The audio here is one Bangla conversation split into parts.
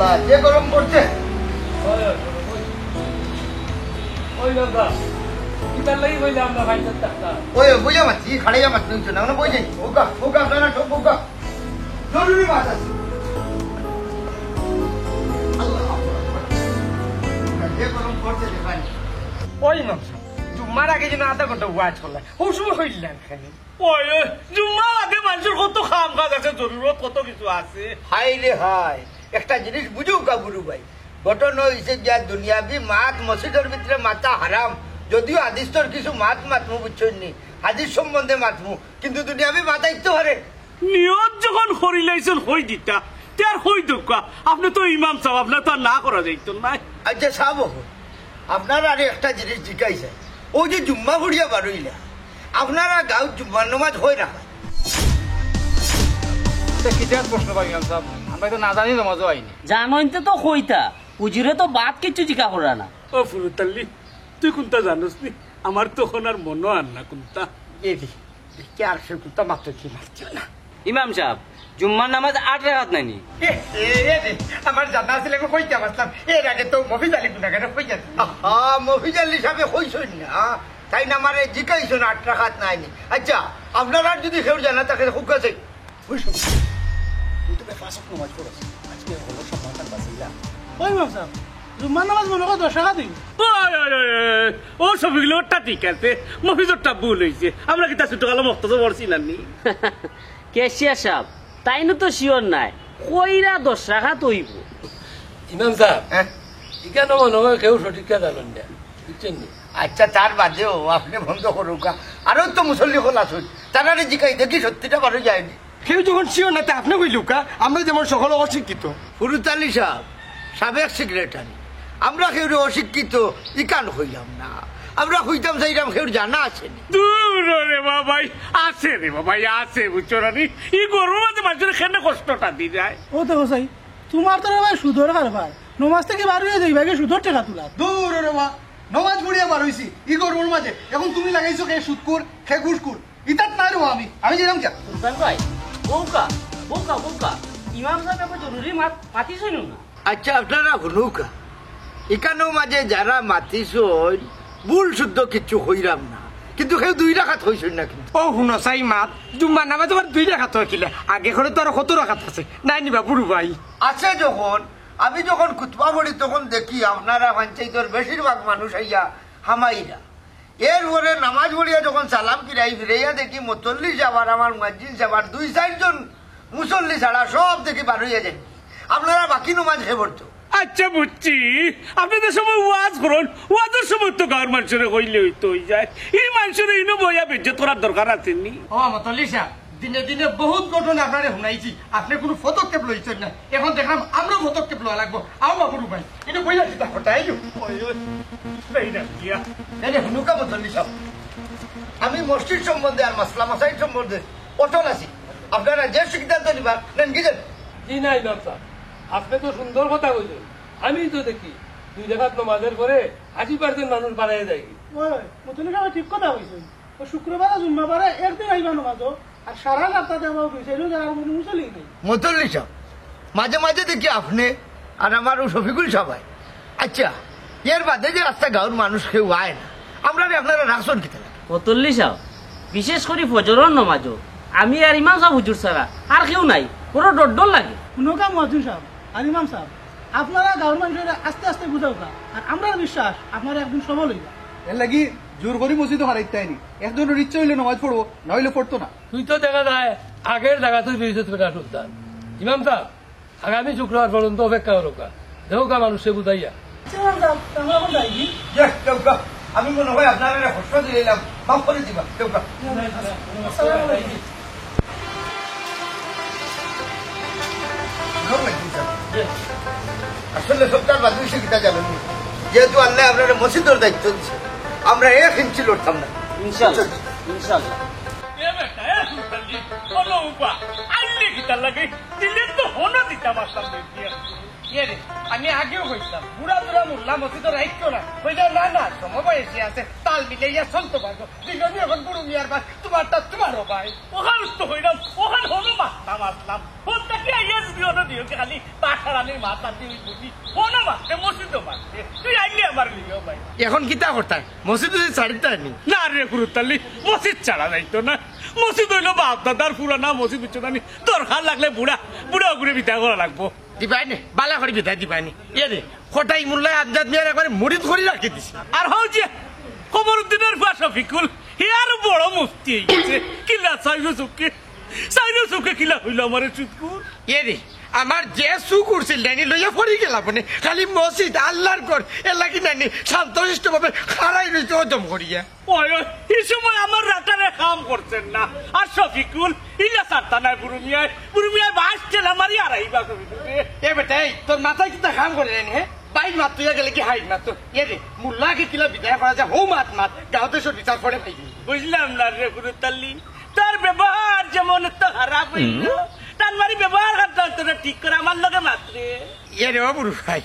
আল্লাহ যে গরম পড়ছে। ওই বুঝা মাছি খাড়াইয়া মাছ নিচ্ছ না বই যাই ওকা ওকা আপনারা সব ওকা জরুরি মাছ আছে। যে গরম পড়ছে দেখাই ওই নকশা জুম্মার আগে যেন আধা ঘন্টা ওয়াচ করলাম ও সময় হইলেন খালি ওই জুম্মার আগে মানুষের কত কাম কাজ আছে জরুরত কত কিছু আছে। হাই রে হাই একটা জিনিস বুঝুক গুরু ভাই ঘটনা হয়েছে যা দুনিয়াবি মাত মসজিদের ভিতরে মাথা হারাম যদিও হাদিসের কিছু মাত মাতমু বুঝছেন নি হাদিস সম্বন্ধে মাতমু কিন্তু দুনিয়াবি মাথা ইতে পারে নিয়ত যখন করিলাইছেন হই দিতা তার হই দোকা আপনি তো ইমাম সাহেব আপনার তো আর না করা যাইত না। আচ্ছা সাব আপনারা আর একটা জিনিস জিজ্ঞাসা ও যে জুম্মা ঘুরিয়া বারইলা আপনারা গাঁও জুম্মার নামাজ হয়ে রাখা কিটার প্রশ্ন পাই ইমাম সাহেব আমরা তো না জানি নামাজও আইনি জানইতে তো কইতা উজিরে তো বাদ কিছু জিকা করা না। ও ফুরুতাল্লি তুই কোনটা জানোস নি আমার তখন আর মনও আর না কোনটা এদি কে আর সে কুত্তা মাত্র কি মারছে না ইমাম সাহেব জুম্মার নামাজ 8 রাকাত নাইনি আমার জানা ছিল কইতে পারতাম এর আগে তো মফিজ আলী গুনাগারে কই যাচ্ছে মফিজ আলী সাহেব কইছই না তাই না আমারে জিজ্ঞাসা 8 রাকাত নাইনি। আচ্ছা আপনারা যদি কেউ জানা তাকে খুব কাছে তুই তো ফাঁসক নামাজ পড়ছ আজকে হলো সম্মান বাঁচিলা ওই ইমাম সাহেব জুম্মার নামাজ মনে করো 10 টাকা দিন ও সবগুলো ওটা ঠিক আছে মফিজরটা ভুল হয়েছে আমরা কি তা ছোট কালো মক্ত তো পড়ছি না নি কেশিয়া সাহেব তাইনো তো শিওর নাই কইরা 10 রাকাত হইব। ইমাম সাহেব হ্যাঁ এখানে মনে হয় কেউ সঠিকটা জানেন না বুঝছেন নি আচ্ছা তার বাদেও আপনি বন্ধ করুক আরো তো মুসল্লি হল আসুন তারা জিজ্ঞাসা দেখি সত্যিটা বারো যায়নি কেউ যখন শিও না তা আপনি কইলুক আমরা যেমন সকলে অশিক্ষিত ফুরুত আলী সাহেব সাবেক সেক্রেটারি আমরা কেউ অশিক্ষিত ইকান হইলাম না আমরা হইতাম সেইরাম কেউ জানা আছেনি দূর রে বাবাই আছে রে বাবাই আছে বুঝছো রানি এই গরমের মাঝে মানুষের কেন কষ্টটা দি যায়। ও তো হোসাই তোমার তো ভাই সুদর কারবার নমাজ থেকে বার হয়ে যাই ভাগে সুদর টাকা তুলা দূর রে মা নমাজ পড়িয়া বার হইছি ই গরমের মাঝে এখন তুমি লাগাইছো কে সুদকুর খে ঘুষকুর ইতাত নাই রে আমি যেরাম যা সুলতান ভাই বউকা বউকা বউকা ইমাম সাহেব এত জরুরি মাতিছেন না। আচ্ছা আপনারা শুনুক এখানেও মাঝে যারা মাতিস ভুল শুদ্ধ কিচ্ছু হইরাম না কিন্তু কেউ 2 রাকাত হইছেন না কিন্তু ও শুনো চাই মাত জুম্মার নামাজ তোমার 2 রাকাত হইলে আগে করে তো আর 70 রাকাত আছে নাই নিবা বুড়ু ভাই আছে যখন আমি যখন কুতবা পড়ি তখন দেখি আপনারা পঞ্চায়েতের বেশিরভাগ মানুষ আইয়া হামাইরা এরপরে নামাজ পড়িয়া যখন সালাম ফিরাই ফিরাইয়া দেখি মুসল্লি যাবার আমার মুয়াজ্জিন যাবার 2-4 জন মুসল্লি ছাড়া সব দেখি বার হইয়া যায় আপনারা বাকি নামাজ খেয়ে পড়তো। আচ্ছা বুঝছি আপনাদের সময় ওয়াজ করুন ওয়াজের সময় তো গাঁর মানুষের হইলে হইতে হয়ে যায় এই মানুষের ইনো বইয়া বেজ্জত করার দরকার আছে নি। ও মতলিসা দিনে দিনে বহুত ঘটনা আপনারে শুনাইছি আপনি কোনো পদক্ষেপ লইছেন না এখন দেখলাম আমরা পদক্ষেপ লওয়া লাগবো আও বাবুরু ভাই এটা কইলা দিতা হটাই হুনুকা মুসল্লি সাহেব আমি মসজিদ সম্বন্ধে আর মাসলা মাসাইল সম্বন্ধে অটল আছি আপনারা যে সিদ্ধান্ত নিবার নেন কি জানেন জি না ইমাম সাহেব আপনি তো সুন্দর কথা বলছেন আমি তো দেখি 2 রাকাত নামাজের পরে 80% মানুষ বাড়ায় যায় ওই মতন কাজ ঠিক কথা কইছেন ও শুক্রবার জুম্মাবারে একদিন আইবা নামাজও আর সারা রাতটা দেওয়া কইছেন যারা কোনো মুসল্লি নেই মুসল্লি সাহেব মাঝে মাঝে দেখি আপনি আর আমার শফিকুল সবাই আচ্ছা এর বাদে যে রাস্তা গাঁর মানুষ কেউ আয় না আমরা আপনারা রাখছেন কি তাহলে 40 সাহেব বিশেষ করে ফজরের নামাজও আমি আর ইমাম সাহেব হুজুর ছাড়া আর কেউ নাই পুরো ডর লাগে। হুনুকা মুয়াজ্জিন সাহেব আর ইমাম সাহেব আপনারা গাঁর মানুষের আস্তে আস্তে বুঝাও কা আর আমরা বিশ্বাস আপনারা একদিন সফল হইবা এর লাগি জোর করি মসজিদে হারাইতে আইনি একজনের ইচ্ছা হইলে নামাজ পড়বো না হইলে পড়তো না তুই তো দেখা যায় আগের জায়গাতেই বেরিয়েছে বেটা সুলতান ইমাম সাহেব আগামী শুক্রবার পর্যন্ত অপেক্ষা করো দেহকা মানুষে বুঝাইয়া ইমাম সাহেব আমরা এখন যাইবি আমি মনে হয় আপনারা কষ্ট দিলাম মাফ করে দিবা আসসালামু আলাইকুম। আসলে সবটার বাদ শিক্ষিতা যাবেন যেহেতু আল্লাহ আপনারা মসজিদের দায়িত্ব দিচ্ছে আমরা 1 ইঞ্চি লড়তাম না ইনশাআল্লাহ ইনশাআল্লাহ এ বেটা এ সুলতানজি বলো উপা আইলে কি তার লাগে দিলে তো হনো দিতা মাস্টার দিয়ে এ রে আমি আগেও কইতাম বুড়া বুড়া মোল্লা মসজিদের রাইতো না কইলা না না সময় এসে আছে তা তাল মিলাইয়া চলতে পারবো দুজনই এখন বড় মিয়ার ভাই তোমারটা তোমারও ভাই ওখানে তো হইলাম ওখানে হলো মাছলাম আসলাম ফোনটা কি আইয়া দিও না দিও খালি পাঠারানির মাথা দিয়ে বুঝি ফোনও মারতে মসজিদও মারতে তুই আইলে আমার লিও ভাই এখন কিতা করতায় মসজিদ ছাড়িতে নি না রে গুরুতালি মসজিদ ছাড়া যাইতো না মসজিদ হইলো বাপ দাদার পুরানা মসজিদ বুঝছো না দরকার লাগলে বুড়া বুড়া ঘুরে বিদায় করা লাগবো দিবাই নে বালা করে বিদায় দিবাই নে এ রে খটাই মূল্যায় আজাদ মিয়ার একবারে মরিদ করে রাখি দিছি আর হও যে কমরুদ্দিনের বাসা ফিকুল হে আর বড় মুফতি হয়ে গেছে কিলা সাইরো চোখে কিলা হইল আমার চুতকুর এ রে আমার যে সুখ উঠছিল নানি লইয়া পড়ি গেল আপনি খালি মসজিদ আল্লাহর কর এলা কি নানি শান্তশিষ্ট ভাবে খাড়াই রয়েছে অদম করিয়া ওই এই সময় আমার রাতারে কাম করছেন না আর শফিকুল ইলা সারতা নাই বুড়ুমিয়ায় বাস ঠেলা মারি আর আইবা এ বেটাই তোর মাথায় কিতা কাম করে নি হ্যাঁ বাইর মাত তুই গেলে কি হাইট মাত এ রে মুল্লাকে কিলা বিদায় করা যায় হৌ মাত গাঁওতে সব বিচার করে পাই বুঝলাম না রে গুরুতাল্লি তার ব্যবহার যেমন তো খারাপ হইল তার মারি ব্যবহার তোরা ঠিক করে আমার লগে মাত্রে এ রে বুড়ু ভাই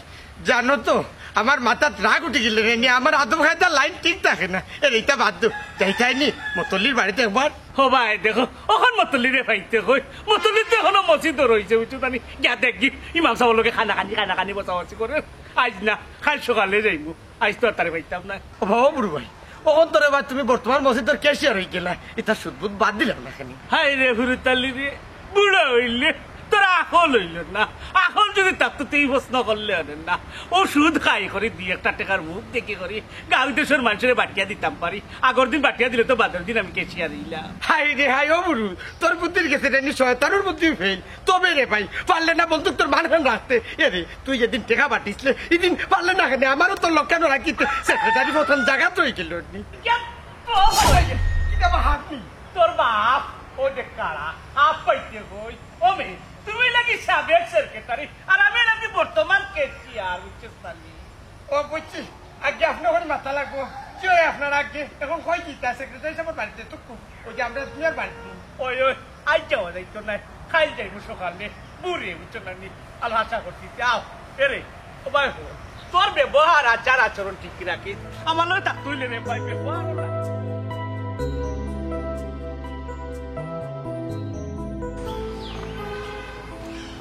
জানো তো আমার মাথাত রাগ উঠে গেলে রে আমার আদম খাইতে লাইন ঠিক থাকে না এর এইটা বাদ দো যাইতাইনি মতলির বাড়িতে একবার ও ভাই দেখো ওখান মতলি রে পাইতে কই মতলিতে এখনো মসজিদ রয়েছে বুঝছো জানি গিয়া দেখি ইমাম সাহেব লোকে খানা খানি বসাবসি করে আজ না কাল সকালে যাইবো আজ তো আর তারে পাইতাম না ও বাবা বুড়ু ভাই ওখান তোর এবার তুমি বর্তমান মসজিদের ক্যাশিয়ার হয়ে গেলা এটা সুদবুদ বাদ দিলাম না খানি হাই রে হুরুতালি রে বুড়া হইলে তোরা আকল হইল না আকল যদি থাকতো তুই প্রশ্ন করলে হলেন না ওষুধ খাই করে দিয়ে একটা টাকার মুখ দেখে করি গাঁও দেশের মানুষের বাটিয়া দিতাম পারি আগর দিন বাটিয়া দিলে তো বাদের দিন আমি কেছিয়া দিলাম হাই রে হাই ও বুড়ু তোর বুদ্ধির গেছে রে শয়তানুর বুদ্ধি ফেল তবে রে ভাই পারলে না বলতো তোর মানখান রাখতে এ রে তুই যেদিন টেকা বাটিসলে এদিন পারলে না কেন আমারও তোর লক্ষানো রাখিতে সেক্রেটারি প্রথম জায়গা তো হয়ে গেল তোর বাপ ও যে কারা আপ পাইতে কই ও মে তুমি নাকি সাবেক সেক্রেটারি আর আমি নাকি বর্তমান কেছিয়ার উচ্চস্থানী ও বুঝছি আগে আপনার মাথা লাগবো কি হয় আপনার আগে এখন কয় কি তা সেক্রেটারি সাহেবের বাড়িতে তো ওই যে আমরা দুনিয়ার বাড়িতে ওই আজ যাওয়া যাইতো না খাই যাইবো সকালে বুড়ে বুঝছো না আল্লাহ আশা করছি যাও এরে ও ভাই তোর ব্যবহার আচার আচরণ ঠিক রাখিস আমার লোক তা তুইলে রে ভাই ব্যবহার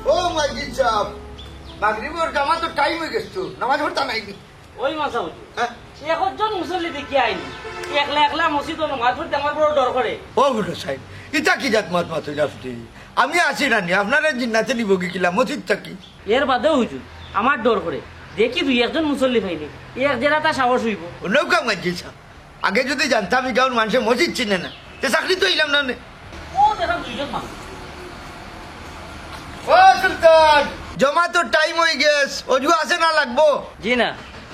ও মাজিদ সাহেব মাগরিবের জামাত তো টাইম হয়ে গেছে নামাজ পড়তা নাইনি ওই মাসা বুঝি হ্যাঁ একজন মুসল্লি দেখি আইনি একলা একলা মসজিদ নামাজ পড়তে আমার বড় ডর করে ও বুড়ো সাহেব ইটা কি জাত মাত মাত আপনি আমি আছি রানি আপনারা জিন্নাতে নিব কি কিলা মসজিদ থাকি এর বাদেও হুজুর আমার ডর করে দেখি দুই একজন মুসল্লি পাইনি এক জেলা তা সাহস হইব নৌকা মাজিদ সাহেব আগে যদি জানতাম এই গাঁর মানুষের মসজিদ চিনে না তে চাকরি তো ইলাম না ও দেখলাম দুইজন মানুষ ও সুলতান জমা তো টাইম হয়ে গেছে অজু আছে না লাগবো জি না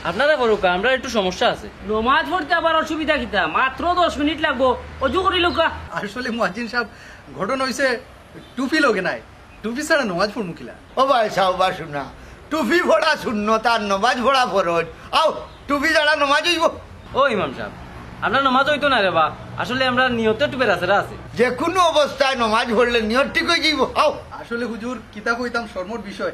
আপনারা করুক আমরা একটু সমস্যা আছে নমাজ পড়তে আবার অসুবিধা কিতা মাত্র 10 মিনিট লাগবো অজু করি লোকা আসলে মুয়াজ্জিন সাহেব ঘটনা হইছে টুপি লোকে নাই টুপি ছাড়া নমাজ পড় মুখিলা ও ভাই সাহেব বা শুনা টুপি ভরা শূন্য তার নমাজ ভরা ফরজ আও টুপি ছাড়া নমাজ হইব ও ইমাম সাহেব আমরা নমাজ হইতো না রে বা আসলে আমরা নিয়তে টুপের আছেরা আছে যে কোনো অবস্থায় নমাজ পড়লে নিয়ত ঠিক হয়ে যাইব আও আসলে হুজুর কিতাব হইতাম শর্মর বিষয়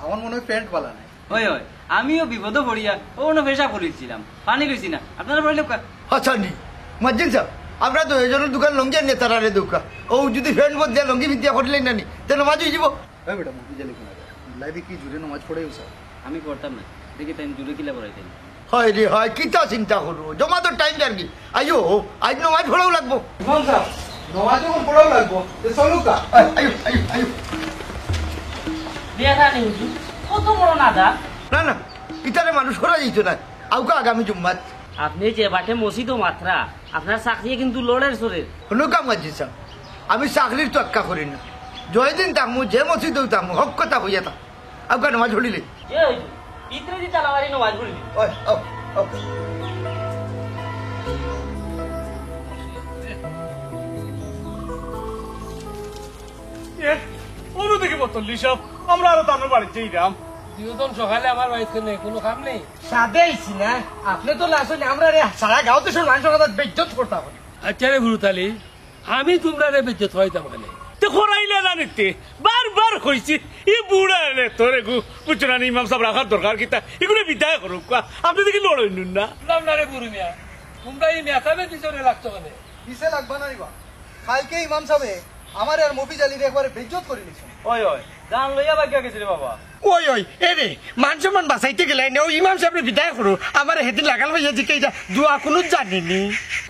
আমার মনে হয় প্যান্ট বালা নাই হয় হয় আমিও বিপদ পড়িয়া ও কোনো পেশা করেছিলাম পানি লইছি না আপনারা পড়লে হাসানি মসজিদ সাহেব আমরা তো এজনের দোকান লঙ্গি আনিয়ে তারারে দোকান ও যদি ফ্যান বোধ দেয় লঙ্গি ভিত্তিয়া করলেন না নি তে নমাজ হয়ে যাব ওই বেটা মুখি জালি কোনা লাইদি কি জুড়ে নমাজ পড়ে উসা আমি পড়তাম না দেখি তাই দূরে কিলা পড়াইতেন হয় রে হয় কিতা চিন্তা করবো জমা তো টাইম আর কি আইও আজ নমাজ পড়াও লাগবো ইমাম সাহেব নমাজ যখন পড়াও লাগবো তে চলুকা আইও আইও আইও দেখা নেই হুজুর কত বড় নাদা না না ইতারে মানুষ করা যাইত না আউকা আগামী জুম্মাত আপনি যে বাটে মসজিদ মাত্রা আপনার চাকরি কিন্তু লড়ের সরের হনুকা মসজিদ সাহেব আমি চাকরির তো আক্কা করি না জয়দিন তামু যে মসজিদ তামু হক কথা হইয়া তা আউকা নমাজ পড়িলে ভিতরে দিয়ে চালাবারি নমাজ পড়লি ওই আও আও অনুদিকে বতল্লি সব আমরা আরো তার বাড়িতে যাইলাম দুজন সকালে আমার বাড়িতে নেই কোনো কাম নেই সাদে আইছি না আপনি তো আসলে আমরা রে সারা গাঁও তো সব মানুষের কথা বেজ্জত করতাম আচ্ছা রে ভুরুতালি আমি তোমরা রে বেজ্জত হইতাম খালি তো খরাইলে না নিতে বারবার কইছি ই বুড়া রে তোরে গু বুঝছো না ইমাম সাহেব রাখার দরকার কিতা এগুলো বিদায় করুক আপনি দেখি লড়াই নুন না বুঝলাম না রে বুড়ি মিয়া তোমরা এই মেসাবের পিছনে লাগছো মানে পিছে লাগবা না নিবা কালকে ইমাম সাহেব আমার আর মফিজ আলীর একবারে বেজ্জত করে নিছে ওই ওই জান লইয়া বাকিয়া গেছিল বাবা ওই ওই এ রে মান সম্মান বাঁচাইতে গেলে ও ইমাম সাহেবের বিদায় করো আমার হেদিন লাগাল হইয়া জিকে দোয়া কোনো জানিনি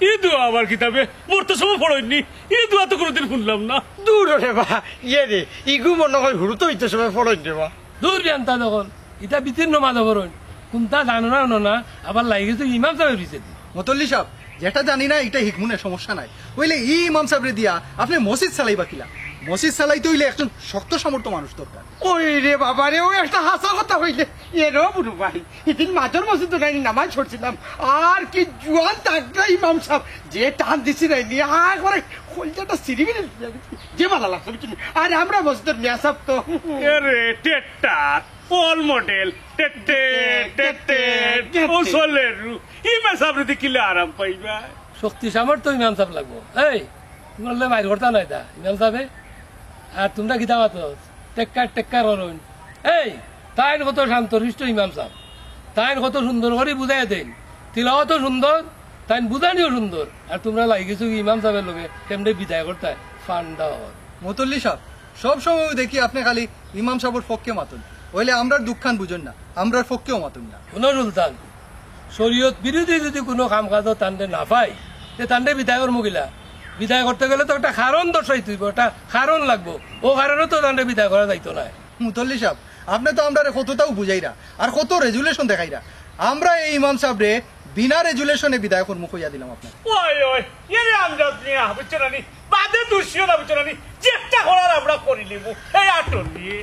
ই দোয়া আমার কিতাবে মোর তো সময় পড়েননি ই দোয়া তো কোনোদিন শুনলাম না। দূর রে বা ইয়ে রে ইগু মনে হয় হুড়ু তো হইতে সময় ফলন রে বা দূর জানতা যখন এটা বিতীর্ণ মাদা করুন কোনটা জানো না না আবার লাগিয়েছে ইমাম সাহেব দিছে মতল্লি সাহেব যেটা জানি না এটা হিকমুনের সমস্যা নাই বইলে ই ইমাম সাহেবরে দিয়া আপনি মসজিদ চালাইবা কিলা মসজিদ চালাইতে হইলে একজন শক্ত সামর্থ্য মানুষ দরকার ওই রে বাবা রে ও একটা হাসা কথা হইলে এরও বুড়ো ভাই এদিন মাঝের মসজিদ নাই নামাজ ছড়ছিলাম আর কি জোয়ান তাকরা ইমাম সাহেব যে টান দিছি নাই নিয়ে করে খোলজাটা সিরিবি যে ভালো লাগছে বুঝলি আর আমরা মসজিদের মিয়া সাহেব তো এরে টেট্টার অল মডেল টেট্টে টেট্টে ও সোলেরু ই মেসাবরে দেখিলে আরাম পাইবা। শক্তি সামর্থ্য ইমাম সাহেব লাগবো এই তোমার মাইর করতা নাই তা ইমাম সাহেবে আর তোমরা গীতা মাতো টেক্কার হরুন এই তাই কত শান্ত হৃষ্ট ইমাম সাহেব তাই কত সুন্দর করে বুঝাই দেন তিলাও তো সুন্দর তাই বুঝানিও সুন্দর আর তোমরা লাগি কিছু ইমাম সাহেবের লোকে কেমনে বিদায় করতে ফান্ডা হর মতল্লি সাহেব সব সময় দেখি আপনি খালি ইমাম সাহেবের পক্ষে মাতুন হইলে আমরা দুঃখান বুঝুন না আমরার পক্ষেও মাতুন না কোন সুলতান শরীয়ত বিরোধী যদি কোনো কাম কাজ তান্ডে না পাই তে তান্ডে বিদায় করবো গিলা বিদায় করতে গেলে তো একটা কারণ দর্শাই তুইব একটা কারণ লাগবো ও কারণে তো তান্ডে বিদায় করা যাইতো না মুতল্লি সাহেব আপনি তো আমরা কতটাও বুঝাইরা আর কত রেজুলেশন দেখাইরা আমরা এই ইমাম সাহেবরে বিনা রেজুলেশনে বিদায় করবো কইয়া দিলাম আপনার ওই ওই এরে আমজাদ নিয়া বুঝছো না নি বাদে দুষ্য না বুঝছো না নি চেষ্টা করার আমরা করি নিব এই আটন দিয়ে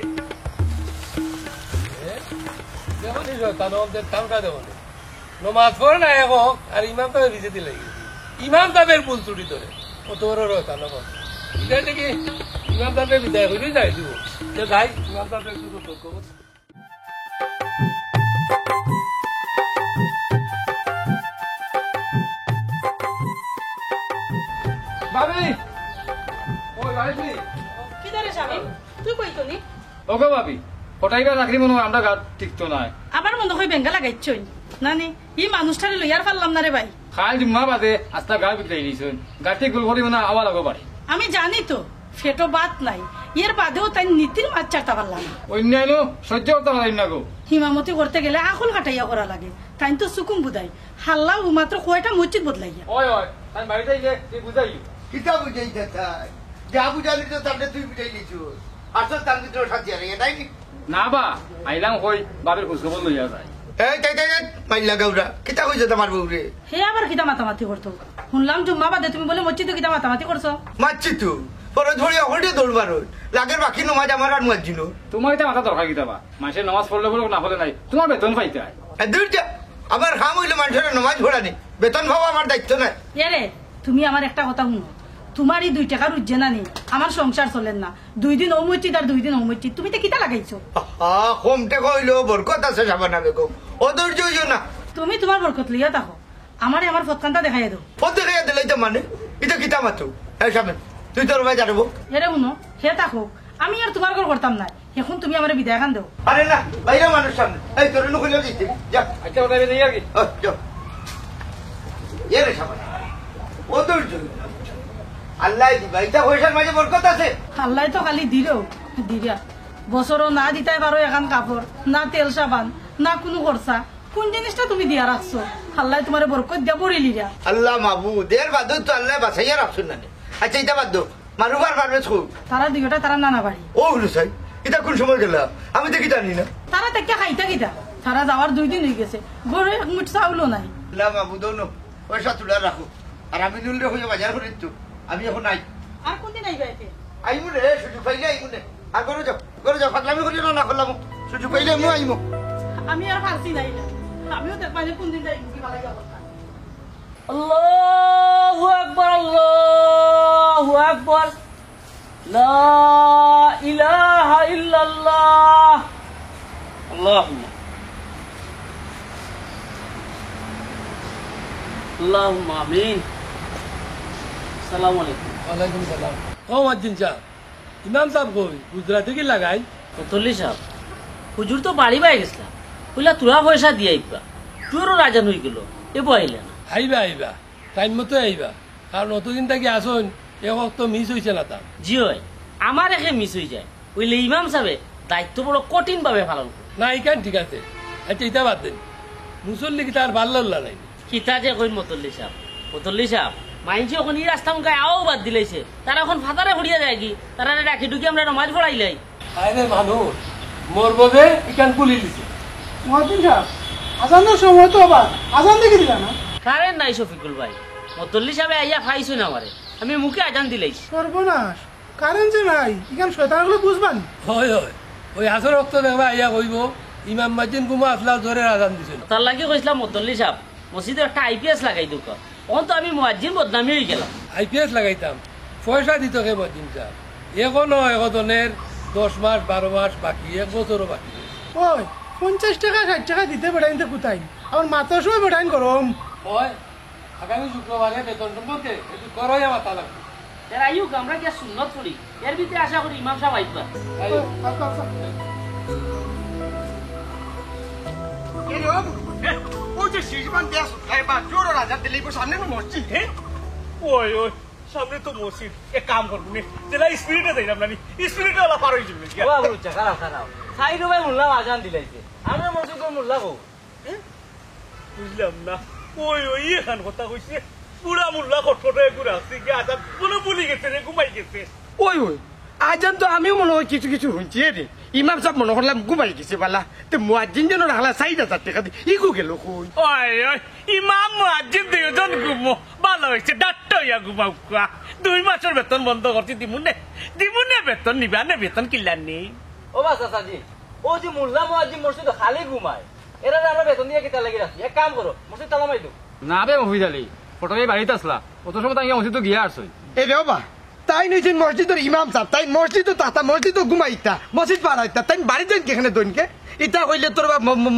দেখুন তাদের তালকা দেখুন নমাজ পড়ে না হোক আর ইমাম সাহেব ভিজে দিলে ইমাম সাহেবের ভুল ত্রুটি ধরে কত বড় রয়েছে এটা থেকে ইমাম সাহেবের বিদায় হইলে যাই দিব যাই ইমাম সাহেবের শুধু ভাবি ওই ভাবি কি ধরে স্বামী তুই কইতো নি ওকে ভাবি কটাইবা চাকরি মনে হয় আমরা গাত টিকতো নাই আবার মনে হয় বেঙ্গা লাগাইছই না নি ই মানুষটারে লইয়ার পারলাম না রে ভাই খাল জুম্মা বাদে আস্তা গা বিদায় দিয়েছেন গাঠি গোল করি মানে আওয়া লাগো পারে আমি জানি তো ফেটো বাত নাই এর বাদেও তাই নীতির মাছ চারটা পারলাম না অন্যান্য সহ্য করতে পারেন না গো হিমামতি করতে গেলে আকুল কাটাইয়া করা লাগে তাই তো সুকুম বুদাই হাল্লা মাত্র কয়টা মসজিদ বদলাইয়া ওই ওই তাই বাড়িতে গিয়ে তুই বুঝাই কিতা বুঝাইতে চাই যা বুঝালি তো তাহলে তুই বুঝাই লিছু আসল তার ভিতরে সাথে আর এটাই কি না বা আইলাম কই বাবের খোঁজখবর লইয়া যায় এই তাই তাই মাইলা গাউরা কিতা কইছে তোমার বউরে হে আবার কিতা মাতামাতি করতো শুনলাম জুম্মা বাদে তুমি বলে মসজিদে কিতা মাতামাতি করছো মারছি তো পরে ধরে হলটে দৌড়বার লাগের বাকি নমাজ আমার আর মারছিল তোমার এটা মাথা দরকার কিতাবা মানুষের নামাজ পড়লে বলো না হলে নাই তোমার বেতন পাইতে হয় দুইটা আমার খাম হইলে মানুষের নমাজ ভরা নেই বেতন ভাবা আমার দায়িত্ব নাই এরে তুমি আমার একটা কথা শুনো তোমার এই 2 টাকার উজ্জে না নেই আমার সংসার চলেন না 2 দিন ও মসজিদ আর 2 দিন ও মসজিদ তুমি তো কিতা লাগাইছো কমতে কইলো বরকত আছে সাবানা বেগম ও ধৈর্য হইও না তুমি তোমার বরকত লইয়া থাকো আমারে আমার ফতকানটা দেখাই দাও ও দেখে দিলে তো মানে এটা কিতা মাতো এই সামনে তুই তোর ভাই জানবো হেরে শুনো হে থাকো আমি আর তোমার ঘর করতাম না এখন তুমি আমার বিদায় খান দেও আরে না বাইরে মানুষ সামনে এই তোর নুকুলে দিতে যা আচ্ছা ওটা বেরিয়ে আর কি যাও এরে সাবানা ও ধৈর্য আল্লাহ দিবা এটা পয়সার মাঝে বরকত আছে আল্লাহ তো খালি দিলেও দিরা বছরও না দিতাই পারো এখন কাপড় না তেল সাবান না কোনো খরচা কোন জিনিসটা তুমি দিয়া রাখছো আল্লাহ তোমার বরকত দিয়া পড়িলিরা আল্লাহ মাহবুদ এর বাদ তো আল্লাহ বাছাইয়া রাখছেন না আচ্ছা এটা বাদ দো মানুবার পারবে খুব তারা দুইটা তারা নানা বাড়ি ও হলো সাই এটা কোন সময় গেল আমি দেখি জানি না তারা দেখে খাইতা গিতা তারা যাওয়ার 2 দিন হয়ে গেছে গরু এক মুঠ চাউলও নাই আল্লাহ মাহবুদ পয়সা তুলে রাখো আর আমি নুলরে হয়ে বাজার করে দিচ্ছ আমি এখন নাই আর কোনদিন আইবা এতে আইমু রে সুযোগ পাইলে আইমু নে আর করে যাও ফাগলামি করি না করলাম সুযোগ পাইলে আমি আইমু আমি আর ফার্সি নাই না আমিও দেখবা যে কোনদিন যাই কি ভালো যাবো আল্লাহু আকবার আল্লাহু আকবার লা ইলাহা ইল্লাল্লাহ আল্লাহুম্মা আল্লাহুম্মা আমিন আসসালামু আলাইকুম ওয়ালাইকুম সালাম ও মজ্জিন সাহেব ইমাম সাহেব কই গুজরাটে কি লাগাই কতলি সাহেব হুজুর তো বাড়ি বাই গেছিলাম কইলা তোরা পয়সা দিয়ে আইবা তোরও রাজান হয়ে গেল এ বইলে না আইবা আইবা টাইম মতো আইবা কারণ অতদিন থাকি আসুন এ তো মিস হয়েছে না তা জি হয় আমার একে মিস হয়ে যায় বুঝলে ইমাম সাহেব দায়িত্ব বড় কঠিন ভাবে পালন করে না ইকান ঠিক আছে আচ্ছা ইটা বাদ দেন মুসল্লি কি তার ভাল লাগলা নাই কিতা যে কই মতল্লি সাহেব মাইনছি এখন এই রাস্তা মুখে আও বাদ দিলাইছে তারা এখন ফাতারে হরিয়া যায় কি তারা রাখি ঢুকি আমরা নমাজ পড়াইলাই আরে মানুষ মরবো যে ইকান কুলি দিছে মহাদিন সাহেব আজানের সময় তো আবার আজান দেখে দিলা না কারেন্ট নাই শফিকুল ভাই মতল্লি সাহেব আইয়া খাইছো না আমারে আমি মুখে আজান দিলাইছি সর্বনাশ কারেন্ট যে নাই ইখান শয়তানগুলো বুঝবান হয় হয় ওই আসর রক্ত দেখবা আইয়া কইব ইমাম মাজিন কুমা আসলা জোরে আজান দিছিল তার লাগে কইছিলাম মতল্লি সাহেব মসজিদে একটা আইপিএস লাগাই দুক তখন তো আমি মুয়াজ্জিন বদনামি হয়ে গেলাম আইপিএস লাগাইতাম পয়সা দিত কে মজিন সাহেব এখনো একজনের 10 মাস 12 মাস বাকি 1 বছরও বাকি ওই 50 টাকা 60 টাকা দিতে বেড়াইন তো কোথায় আমার মাথার সময় বেড়াইন গরম হয় আগামী শুক্রবারে বেতন সম্পর্কে একটু করই আমার তা লাগবে এর আইউক আমরা কি সুন্নত পড়ি এর ভিতরে আশা করি ইমাম সাহেব আইবা ওই যে শিশবান দেয়া খাইবা জোর রাজা দিলেই সামনে মসজিদ ওই ওই সামনে তো মসজিদ এক কাম করবো নি যেটা স্পিরিটে যাইলাম না স্পিরিটে ওলা পার হয়ে যাবে সাইড ভাই মোল্লা আজান দিলাইছে আমরা মসজিদ মোল্লা গো বুঝলাম না ওই ওই এখান কথা কইছে পুরা মোল্লা কটকটে ঘুরে আসছে কি আজাদ কোনো বলি গেছে রে ঘুমাই গেছে ওই ওই আজান তো আমিও মনে হয় কিছু কিছু শুনছি রে ইমাম সাহেব মনে করলাম ঘুমাই গেছে বালা তো মুয়াজ্জিন যেন রাখলা 4000 টাকা দি ইগু গেল কই ওই ওই ইমাম মুয়াজ্জিন দুইজন ঘুমো ভালো হয়েছে ডাক্তার হইয়া ঘুমাও 2 মাসের বেতন বন্ধ করছি দিমুনে বেতন নিবা না বেতন কিলার নেই ও বা চাচাজি ও যে মোল্লা মুয়াজ্জিন মসজিদ খালি ঘুমায় এরা আমরা বেতন দিয়ে কিতা লাগি রাখি এক কাম করো মসজিদ তালা মাই দাও না বে মফিজ আলী ফটোকে বাড়িতে আসলা অত সময় তাই মসজিদ গিয়া আসছই এ রে বাবা তাই নিছেন মসজিদের ইমাম সাহেব তাই মসজিদ তাতা মসজিদ ঘুমাইতা মসজিদ পারাইতা তাই বাড়ি যান কেখানে দইনকে ইটা কইলে তোর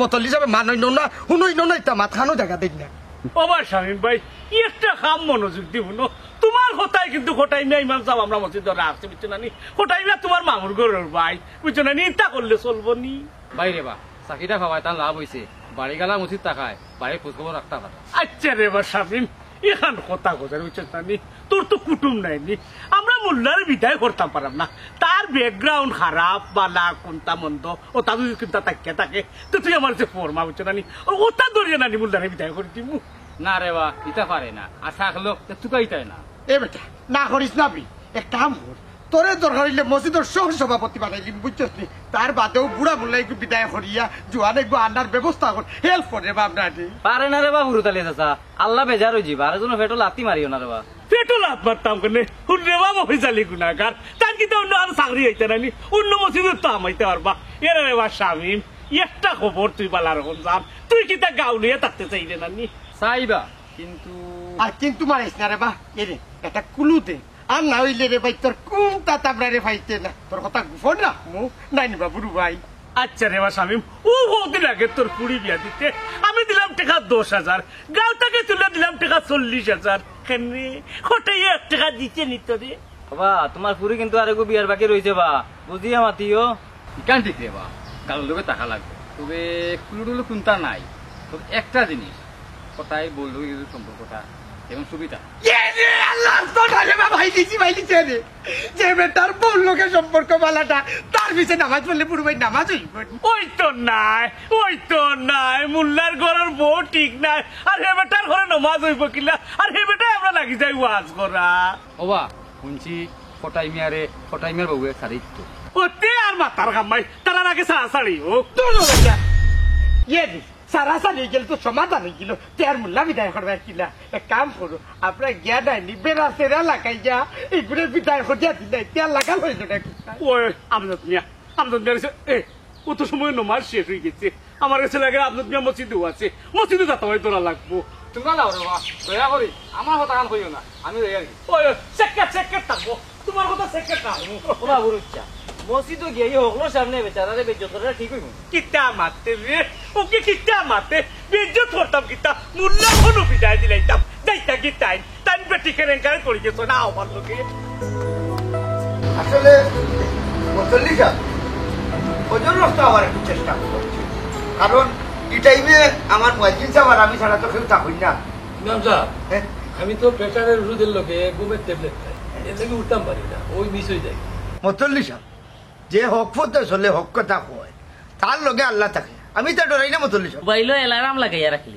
মতলি যাবে মানই না শুনই না ইটা মাত খানো জায়গা দেখ না আমার স্বামী ভাই একটা কাম মনোযোগ দিব না তোমার কথাই কিন্তু খোটাই না ইমাম সাহেব আমরা মসজিদ ধরে আসছে বুঝছো না নি খোটাই না তোমার মামুর ঘরের ভাই বুঝছো না নি ইটা করলে চলবো নি বাইরে বা চাকিটা খাওয়ায় তার লাভ হয়েছে বাড়ি গেলা মসজিদ টাকায় বাড়ির খোঁজ খবর রাখতে পারে আচ্ছা রে বা স্বামী এখান কথা কোথায় বুঝছো না নি তোর তো কুটুম নাই নি আমরা মোল্লার বিদায় করতাম পারাম না তার ব্যাকগ্রাউন্ড খারাপ বালা কোনটা মন্দ ও তা যদি কিন্তু তাকিয়ে থাকে তো তুই আমার যে ফর্মা বুঝছো না নি ওটা ধরিয়ে না নি মোল্লারে বিদায় করে দিমু না রে বা ইটা পারে না আর থাকলো তুকাইতাই না এ বেটা না করিস না বি এক কাম কর তোরে দরকার হইলে মসজিদের সহ সভাপতি বানাইলি বুঝছিস নি তার বাদেও বুড়া মোল্লাই বিদায় করিয়া জোয়ানে আন্ডার ব্যবস্থা কর হেল্প করে বা আপনার পারে না রে বা হুরুতালি চাচা আল্লাহ বেজার হয়ে যাবে আর জন্য ফেটো লাতি মারিও না রে বা পেটো লাভ মারতাম কেনে হুন্রে বাবা হইজালি গুনাগার তার কিন্তু অন্য আর চাকরি হইতে নানি অন্য মসজিদের তো আমাইতে পারবা এরা রে বা স্বামী একটা খবর তুই বালা রকম যাম তুই কি তা গাউলিয়া থাকতে চাইলে নানি চাইবা কিন্তু আর কিন্তু মারিস না রে বা এরে এটা কুলুতে আর না হইলে রে ভাই তোর কোনটা তাবরা রে ভাইতে না তোর কথা গুফন রাখমু নাই নিবা বুড়ু ভাই আচ্ছা রে বা স্বামী ও বহুদিন আগে তোর পুরি বিয়া দিতে আমি দিলাম টাকা 10,000 গাঁওটাকে তুলে দিলাম টাকা 40,000 কেনে খোটাই 1 টাকা দিতে নিত রে বাবা তোমার পুরি কিন্তু আরেকো বিয়ার বাকি রয়েছে বা বুঝিয়া মাতিও ইকান ঠিক রে বা কারোর লোকে টাকা লাগবে তবে কুলুটুলু কোনটা নাই তবে একটা জিনিস কথাই বললো সম্পর্কটা এবং সুবিধা আল্লাহ তো ঢালে বা ভাই দিছি রে যে বেটার বল লোকের সম্পর্ক বালাটা তার পিছে নামাজ পড়লে বুড়ু ভাই নামাজ হইব ওই তো নাই মোল্লার ঘরের বউ ঠিক নাই আর হে বেটার ঘরে নমাজ হইব কিলা আর হে বেটাই আমরা লাগি যাই ওয়াজ করা ওবা শুনছি ফটাই মিয়ার বউয়ে সারিত ওতে আর মাতার কামাই তারা নাকি সারাসারি হোক ইয়ে দি সারাসারি গেল তো সমাধান হয়ে গেল তেয়ার মোল্লা বিদায় করবে কিলা এক কাম করো আপনার জ্ঞান আইনি বেড়া সেরা লাগাই যা এইগুলো বিদায় করিয়া দিলাই তেয়ার লাগাল হয়েছে নাকি ওই আমজাদ মিয়া ও তো সময় নমাজ শেষ হয়ে গেছে আমার কাছে লাগে আমজাদ মিয়া মসজিদেও আছে মসজিদে যেতে হয় তোরা লাগবো তোমরা যাও রে বা দয়া করি আমার কথা কাম করিও না আমি রয়ে আর কি ওই চেক থাকবো তোমার কথা চেক থাকবো ওরা বুড়ুচ্ছা মসজিদ গিয়ে হকলোর সামনে বেচারারে বেজ্জত করা ঠিক হইব কিতা মারতে রে ওকে কিতা মারতে বেজ্জত করতাম কিতা মুল্লা কোনো বিদায় দিলাইতাম যাইতা কি তাই তাই বেটি কেরেঙ্কারে পড়ে গেছো না আমার লোকে আসলে মুসল্লি সাহেব ওজন রাস্তা আবার একটু চেষ্টা করছি কারণ এই টাইমে আমার মুয়াজ্জিন সাহেব আর আমি ছাড়া তো কেউ থাকুই না ইমাম সাহেব হ্যাঁ? আমি তো প্রেশারের ওষুধের লোকে ঘুমের ট্যাবলেট খাই এর লাগে উঠতাম পারি না ওই মিস হয়ে যায় মতল্লি সাহেব যে হক পথে চলে হক কথা কয় তার লগে আল্লাহ থাকে আমি তা ডরাই না মতল্লি সাহেব মোবাইলও এলার্ম লাগাইয়া রাখলি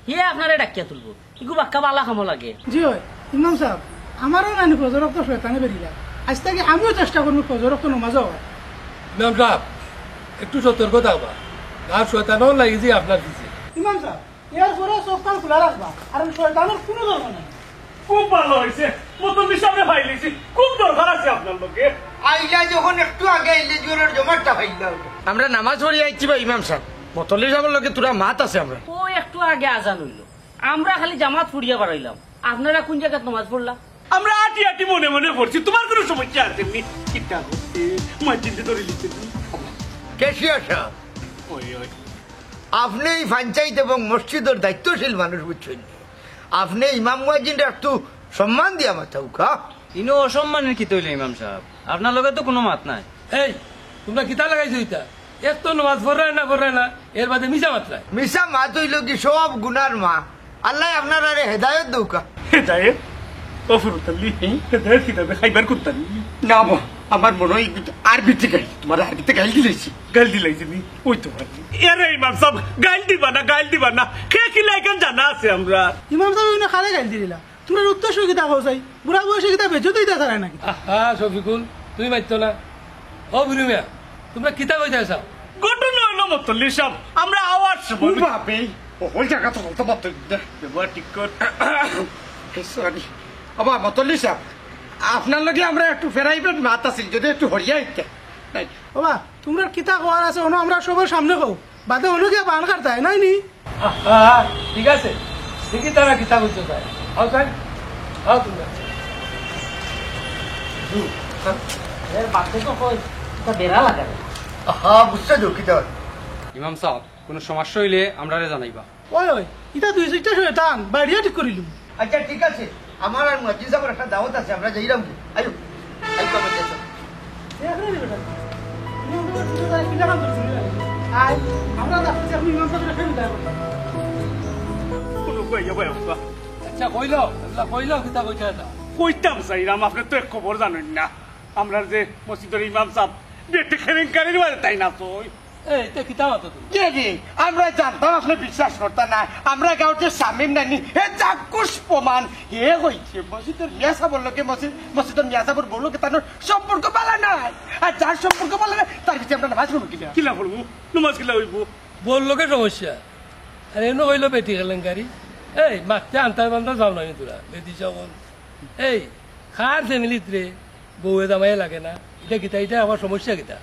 হিয়ে আপনারে ডাকিয়া তুলবো ইগু বাক্কা বালা খামো লাগে জি হয় ইমাম সাহেব আমারও নানি ফজরক্ত শয়তানে বেরিয়া আজ থেকে আমিও চেষ্টা করবো ফজরক্ত নমাজও হয় ইমাম সাহেব একটু সতর্ক থাকবা আর শয়তানও লাগিয়েছি আপনার পিছিয়ে ইমাম সাহেব এর পরে চোখ কান খোলা রাখবা আর শয়তানের কোনো দরকার নাই খুব ভালো হয়েছে মতন হিসাবে ফাইলেছি খুব দরকার আছে আপনার লোকে আইলা যখন একটু আগে আইলে জোরের জমাটটা ফাইলাম আমরা নামাজ পড়ি আইছি বা ইমাম সাহেব মতল্লি সাহেবের লোকে তোরা মাত আছে আমরা ও একটু আগে আজান হইল আমরা খালি জামাত ফুড়িয়া বাড়াইলাম আপনারা কোন জায়গায় নামাজ পড়লা আমরা আটি আটি মনে মনে পড়ছি তোমার কোনো সমস্যা আছে নি কিটা হচ্ছে মসজিদে ধরে লিখতে কেশিয়া সাহেব ওই ওই আপনি এই পঞ্চায়েত এবং মসজিদের দায়িত্বশীল মানুষ বুঝছেন আপনি ইমাম মুয়াজ্জিনরা একটু সম্মান দিয়া মাথাও কা ইনো অসম্মানের কি তৈল ইমাম সাহেব আপনার লগে তো কোনো মাত নাই এই তোমরা কিতা লাগাইছো এটা এক তো নামাজ পড়ে না এর বাদে মিশা মাত্রায় মিশা মা তৈল কি সব গুনার মা আল্লাহ আপনার আরে হেদায়ত দৌকা হেদায়েত ও ফুরুতাল্লি হেদায়েত কিতাবে খাইবার করতাম না আমার মনে হয় আরবিতে গাই তোমার আরবিতে গাইল দিলেছি গাল দিলাইছে নি ওই তো এরে ইমাম সাহেব গাল দিবা না কে কি লাইকেন জানা আছে আমরা ইমাম সাহেব ওইনা খালে গাইল দিলা তোমরা উত্তর সুবিধা হও চাই বুড়া বয়সে কিতা বেঁচে তুই দেখা নাকি হ্যাঁ শফিকুল তুমি মারতো না ও বিরুমিয়া তোমরা কিতা কইতে চাও ঘটনা হলো মতল্লি সাহেব আমরা আওয়াজ বাপে ওই জায়গা তো বলতে পারতো ব্যবহার ঠিক কর সরি আবার মতল্লি সাহেব আপনার লগে আমরা একটু ফেরাইবেন মাত আছিল যদি একটু হরিয়া ইত্যা বাবা তোমরা কিতা কোয়ার আছে ওনো আমরা সবার সামনে কও বাদে ওনো গিয়ে বান কাটতায় নাই নি ঠিক আছে দেখি তারা কিতা বলতে চায় আও তাই আও তোমরা এর বাচ্চা তো কই তা বেড়া লাগাবে হ্যাঁ বুঝছে ঢুকিতে ইমাম সাহেব কোনো সমস্যা হইলে আমরা জানাইবা ওই ওই ইটা দুই চারটা শয়তান বাড়িয়া ঠিক করিলুম আচ্ছা ঠিক আছে আমার আর মুয়াজ্জিন সাহেবের একটা দাওয়াত আছে আমরা যাইরাম কি আয়ো আইকো আমার কাছে আমরা দেখছি আপনি ইমাম সাহেবের খেয়ে দেয় কোনো কই যাবো আচ্ছা কইলো কিতা কইতে চাও কইতাম চাইরাম আপনি তো এক খবর জানেন না আমরা যে মসজিদের ইমাম সাহেব বেটে কেলেঙ্কারির বাজে তাই না তো এই তে কিতা মাতো তুমি কে রে আমরা জানতাম আপনি বিশ্বাস করতেন না আমরা গাঁৱতে সামিম নানি হে চাক্ষুষ প্রমাণ হে হইছে মসজিদের মিয়া সাহেবের লোকে মসজিদের মিয়া সাহেবের বউ লোকে তার সম্পর্ক পালা নাই আর যার সম্পর্ক পালা নাই তার ভিতরে আমরা নামাজ পড়বো কিনা কিলা পড়বো নমাজ কিলা হইব বল লোকের সমস্যা আর এনে হইলো বেটি কেলেঙ্কারি এই মারতে আনতে বান্ধব যাও না তোরা বেটি সকল এই খার ফ্যামিলিত রে বউয়ে জামাই লাগে না এটা কিতা এটা আমার সমস্যা কিতা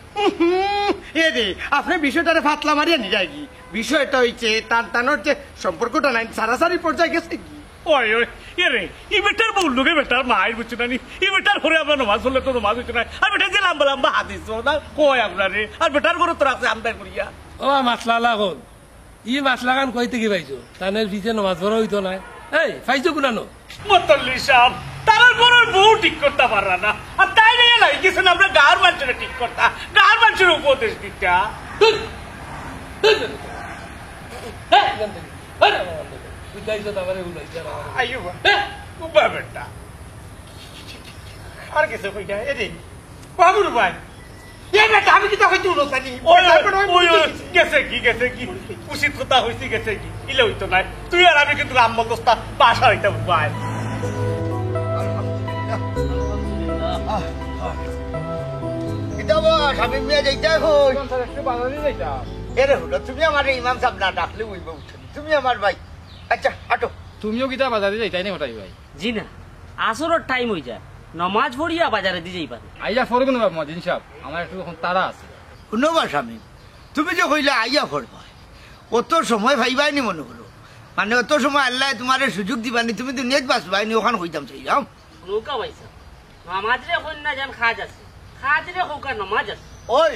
এ রে আপনি বিষয়টারে ফাতলা মারিয়া নিয়ে যায় কি বিষয়টা হইছে তার যে সম্পর্কটা নাই সারাসারি পর্যায়ে গেছে কি ওই ওই এরে ই বেটার বউ লোকে বেটার মায়ের বুঝছো না নি ই বেটার ঘরে আমরা নমাজ পড়লে তো নমাজ হইতো না আর বেটার যে লম্বা লম্বা হাদিস না কয় আপনারে আর বেটার ঘরে তো রাখছে আমদার করিয়া ও মাসলা লাগাল ই মাসলা গান কইতে কি পাইছো তানের পিছে নমাজ পড়া হইতো না এই পাইছো কোনানো মতল্লি সাহেব তার ঘরের বউ ঠিক করতে পারা না আর তাই নিয়ে নাই কিছু না আমরা গাঁর মানুষের ঠিক করতা গাঁর মানুষের উপদেশ দিতা আইয়ো উবা বেটা আর কিছু কইটা এ রে বাবুর ভাই এ বেটা আমি কি তা হইতো না জানি ওই ওই গেছে কি উচিত কথা হয়েছে গেছে কি ইলে হইতো নাই তুই আর আমি কিন্তু আম্মল দোস্তা বাসা হইতাম ভাই কিতাব স্বামী মিয়া যাইতে হই এরে হলো তুমি আমার ইমাম সাহেব না ডাকলে হইব তুমি আমার ভাই আচ্ছা হাঁটো তুমিও কিতা বাজারে যাইতাই না ওটাই ভাই জি না আসরের টাইম হয়ে যায় নমাজ পড়িয়া বাজারে দিয়ে যাই পারে আইয়া ফরব না মজিন সাহেব আমার একটু এখন তারা আছে শুনবা স্বামী তুমি যে কইলে আইয়া পড়বা অত সময় ভাইবাইনি মনে হলো মানে অত সময় আল্লাহ তোমার সুযোগ দিবানি তুমি দুনিয়াত বাঁচবাইনি ওখান হইতাম চাইলাম নৌকা পাইছা নামাজ রে কন্যা যান খাজ আছে খাজ রে হোকা নামাজ আছে ওই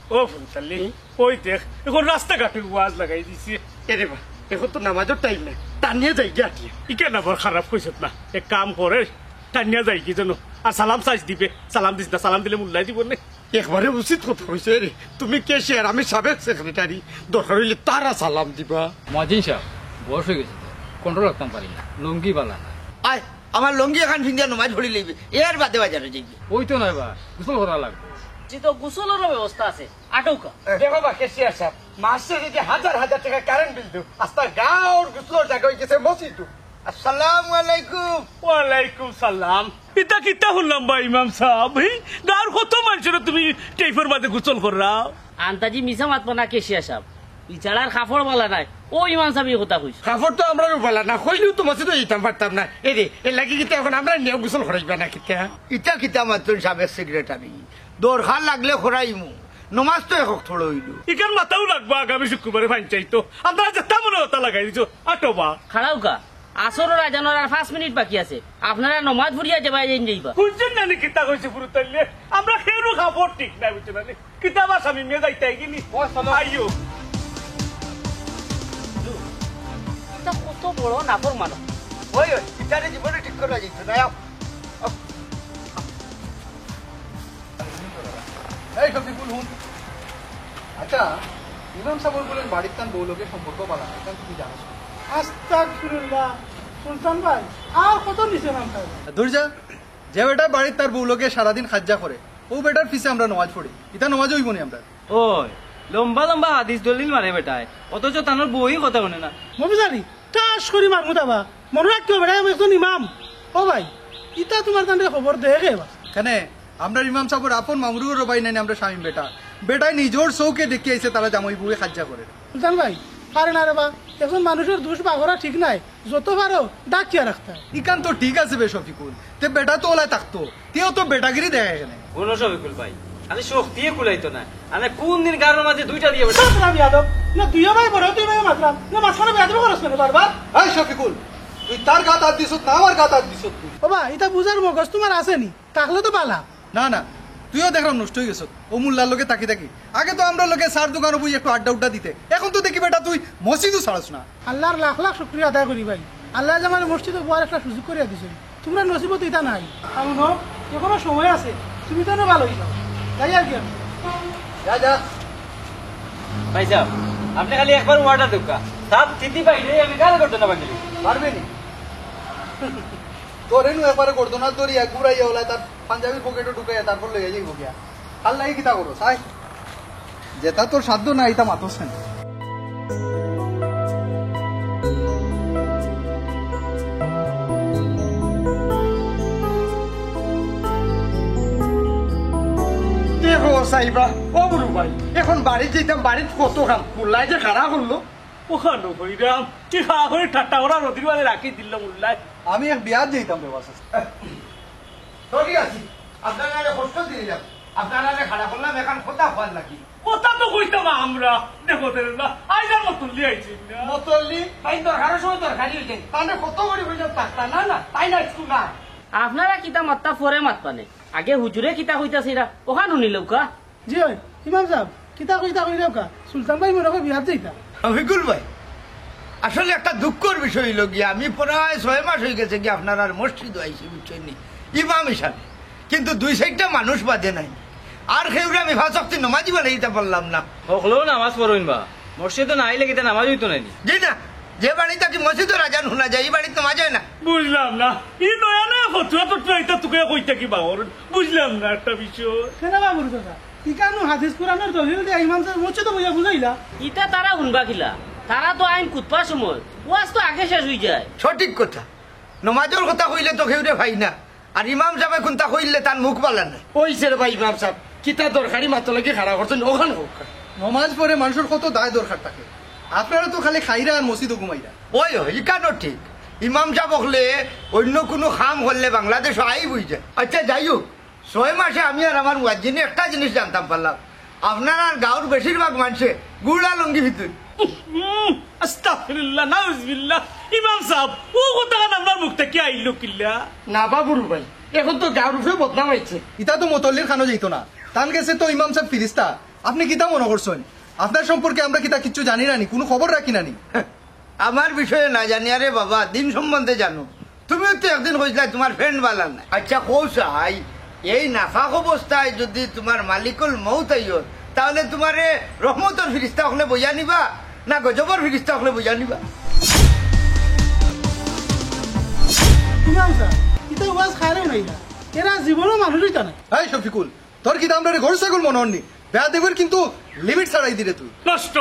ও ফুলতাল্লি ওই দেখ এখন রাস্তাঘাটে ওয়াজ লাগাই দিছি এরে বা এখন তো নামাজের টাইম না টানিয়ে যাই গিয়া ইকে না বড় খারাপ কইছত না এক কাম করে টানিয়া যাই কি জানো আর সালাম সাইজ দিবে সালাম দিস না সালাম দিলে মুল্লাই দিব না একবারে উচিত কথা হয়েছে রে তুমি ক্যাশিয়ার আমি সাবেক সেক্রেটারি দরকার হইলে তারা সালাম দিবা মজিন সাহেব বয়স হয়ে গেছে তো। কন্ট্রোল রাখতাম পারি না লঙ্গি বালা না আয় আমার লঙ্গি এখন ফিঙ্গা নমাজ পড়ি লইবে এর বাদে বাজারে যাইবে ওই তো নয় বা গোসল করা লাগবে জি তো গোসলেরও ব্যবস্থা আছে আটৌকা দেখো বা কেসিয়ার সাহেব মাসে যদি হাজার হাজার টাকা কারেন্ট বিল দিও আস্তা গাঁর গুসলোর জায়গা হয়ে গেছে মসজিদ আসসালামু আলাইকুম। ওয়ালাইকুম সালাম। ইতা কিতা শুনলাম বা ইমাম সাহেব গাঁর কত মানুষের তুমি টেইফের মাঝে গোসল করাও আন্তাজি মিছা মাতব না কেশিয়া সাহেব ইচাড়ার কাপড় বালা নাই ও ইমাম সাহেব এই কথা কইস কাপড় তো আমরা বলা না কইলেও তো মসজিদে যেতাম পারতাম না এই রে এর লাগি কিন্তু এখন আমরা নিয়ে গোসল করাইবা না কিতা ইটা কিতা মাত্র সাবেক সেক্রেটারি দরকার লাগলে খরাইমু নমাজ তো এক থোড় হইল ইকার মাথাও লাগবা আগামী শুক্রবারে পঞ্চায়েত আপনারা যেটা মনে হতা লাগাই দিছো আটোবা খাড়াউকা আসরের আজানোর আর 5 মিনিট বাকি আছে আপনারা নমাজ ভরিয়া যাবা যাইবা বুঝছেন না কিতা কইছে পুরো তাইলে আমরা খেয়েও খাবো ঠিক নাই বুঝছেন না কিতা বা স্বামী মেয়ে যাইতে গিনি আইও এটা কত বড় নাফর মানো ওই ওই ইটারে জীবনে ঠিক করা যেত না এই শফিকুল হুন আচ্ছা ইমাম সাহেব বলেন বাড়ির তান বউ লোকের সম্পর্ক বালা না এটা তুমি জানো আস্তাগফিরুল্লাহ সুলতান ভাই আর কত নিচে নাম খাই ধৈর্যা যে বেটা বাড়ির তার বউ লোকে সারাদিন খাজ্জা করে ও বেটার পিছে আমরা নমাজ পড়ি এটা নমাজ হইব নি আমরা ওই লম্বা লম্বা হাদিস দলিল মারে বেটায় অথচ তানোর বই কথা শুনে না মবিজারি টাস করি মারমু দাবা মনে রাখতে হবে আমি একজন ইমাম ও ভাই ইটা তোমার কাছে খবর দেখে কেন আমরা ইমাম সাহেবের আপন মামরুর রবাই নাই আমরা স্বামী বেটা বেটাই নিজের চৌকে দেখে আইছে তারা জামাই বউয়ে খাজ্জা করে সুলতান ভাই পারে না রে বা এখন মানুষের দোষ বাগরা ঠিক নাই যত পারো ডাকিয়া রাখতে হয়। ইকান তো ঠিক আছে বে শফিকুল তে বেটা তো ওলাই থাকতো তেও তো বেটাগিরি দেখা এখানে কোনো সবিকুল ভাই আমি শক্তিয়ে কুলাইতো না আমি কোন দিন গাড়োর মাঝে দুইটা দিয়ে বেটা মাতলাম ইয়াদব না তুইও ভাই বড় তুই ভাই মাতলাম না মাঝখানে বেয়াদবি করছ না বারবার এই শফিকুল তুই তার গাত হাত দিছত না আমার গাত হাত দিছত তুই ও ভাই এটা বুঝার মগজ তোমার আসেনি তাহলে তো পালা না না তুইও দেখলাম নষ্ট হয়ে গেছ ও মুল্লার লোকে তাকি থাকি আগে তো আমরা লোকে সার দোকানে বুঝি একটু আড্ডা উড্ডা দিতে এখন তো দেখি বেটা তুই মসজিদও ছাড়ছ না আল্লাহর লাখ লাখ শুক্রিয়া আদায় করি ভাই আল্লাহ যে আমার মসজিদে বড় একটা সুযোগ করে দিয়েছেন তোমরা নসিবত এটা নাই আমি ন এখনো সময় আছে তুমি তো না ভালো হইছো যাই আর কি আমি। যা যা ভাই সাহেব আপনি খালি একবার ওয়াটার দোকা সাপ থিতি পাইলে আমি গাল করতে না বাঙালি পারবে নি তোর এনু একবারে করতো না তোর এক ঘুরাইয়া ওলাই তার পাঞ্জাবির পকেটে ঢুকাইয়া তারপর লইয়া যাইব গিয়া আল্লাহ কিতা করো সাই যেটা তোর সাধ্য না এটা মাতস না দেখো সাইবা ও গুরু ভাই এখন বাড়ি যেতাম বাড়ির কত কাম মুল্লাই যে খাড়া করলো ওখানো হইরাম কি খা হয়ে ঠাট্টা ওরা নদীর মাঝে রাখি দিল উল্লাই আমি এক বিয়াত যেতাম রে বাসা ঠিক আছে আপনারা কষ্ট দিলাম আপনারা খাড়া করলাম এখন কথা হওয়ার নাকি কথা তো কইতাম আমরা দেখো না আইজার মতন লিয়াইছি না মতল্লি তাই দরকারের সময় দরকারি হইতে তাহলে কত করে হইতাম থাকতা না না তাই না একটু না আপনারা কিতা মাত্তা পরে মাতপানে আগে হুজুরে কিতা কইতাছে এরা ওখান শুনিলেও কা জি হয় ইমাম সাহেব কিতা কইতা কই কা সুলতান ভাই মনে করে বিহার যাইতা শফিকুল ভাই আসলে একটা দুঃখের বিষয় হইল গিয়া আমি প্রায় 6 মাস হয়ে গেছে কি আপনার আর মসজিদ আইসি বুঝছেন নি ইমাম হিসাবে কিন্তু 2-4টা মানুষ বাদে নাই আর খেউরে আমি ভাষক্তি নমাজি বানাইতে পারলাম না হকলেও নামাজ পড়ইন বা মসজিদে না আইলে কিতা নামাজ হইতো নাইনি জি না যে বাড়িতে কি মসজিদের আজান শোনা যায় এই বাড়িতে নমাজ হয় না বুঝলাম না ই নয়া না ফতুয়া তো এটা তোকে কইতা কি বাবর বুঝলাম না একটা বিষয় কেন বাবুর কথা ইকানো হাদিস কোরআনের দলিল দিয়ে ইমাম সাহেব মসজিদে বইয়া বুঝাইলা ইটা তারা শুনবা খিলা তারা তো আইন কুতপার সময় ওয়াজ তো আগে শেষ হয়ে যায় সঠিক কথা নমাজের কথা কইলে তো খেউরে ভাই না আর ইমাম সাহেব কোনটা কইলে তার মুখ বালা না ওই সে ভাই ইমাম সাহেব কিতা দরকারি মাত্র লাগে খাড়া করছেন ওখানে হোক নমাজ পড়ে মানুষের কত দায় দরকার থাকে আপনারা তো খালি খাইরা আর মসজিদও ঘুমাইরা ওই ইকানো ঠিক ইমাম সাহেব হলে অন্য কোনো খাম হলে বাংলাদেশ আই বুঝ যায় আচ্ছা যাই হোক 6 মাসে আমি আর আমার ওয়াজিনে একটা জিনিস জানতাম পারলাম আপনার আর গাঁর বেশিরভাগ মানুষে গুড়া লঙ্গি ভিতর আস্তাগফিরুল্লাহ নাউজুবিল্লাহ ইমাম সাহেব ও কথা আপনার মুখ থেকে আইলো কিল্লা না বাবুর ভাই এখন তো গাঁর উপরে বদনাম হয়েছে ইটা তো মতল্লির খানো যাইতো না তান গেছে তো ইমাম সাহেব ফিরিস্তা আপনি কিতা মনে করছেন আপনার সম্পর্কে আমরা কিতা কিচ্ছু জানি না নি কোনো খবর রাখি না নি আমার বিষয়ে না জানি আরে বাবা দিন সম্বন্ধে জানো তুমিও তো একদিন কইলা তোমার ফ্রেন্ড বালা না আচ্ছা কৌশাই এই নাফাক অবস্থায় যদি তোমার মালিকুল মৌত আইয় তাহলে তোমারে রহমতর ফিরিস্তা হলে বইয়া নিবা না গজবর ফিরিস্তা হলে বইয়া নিবা ইমাম সাহেব এটা ওয়াজ খাইলেও নাই না এরা জীবনও মানুষই তা নাই এই শফিকুল তোর কি দাম রে ঘর ছাগল মনে হননি বেয়া দেবের কিন্তু লিমিট ছাড়াই দিলে তুই নষ্ট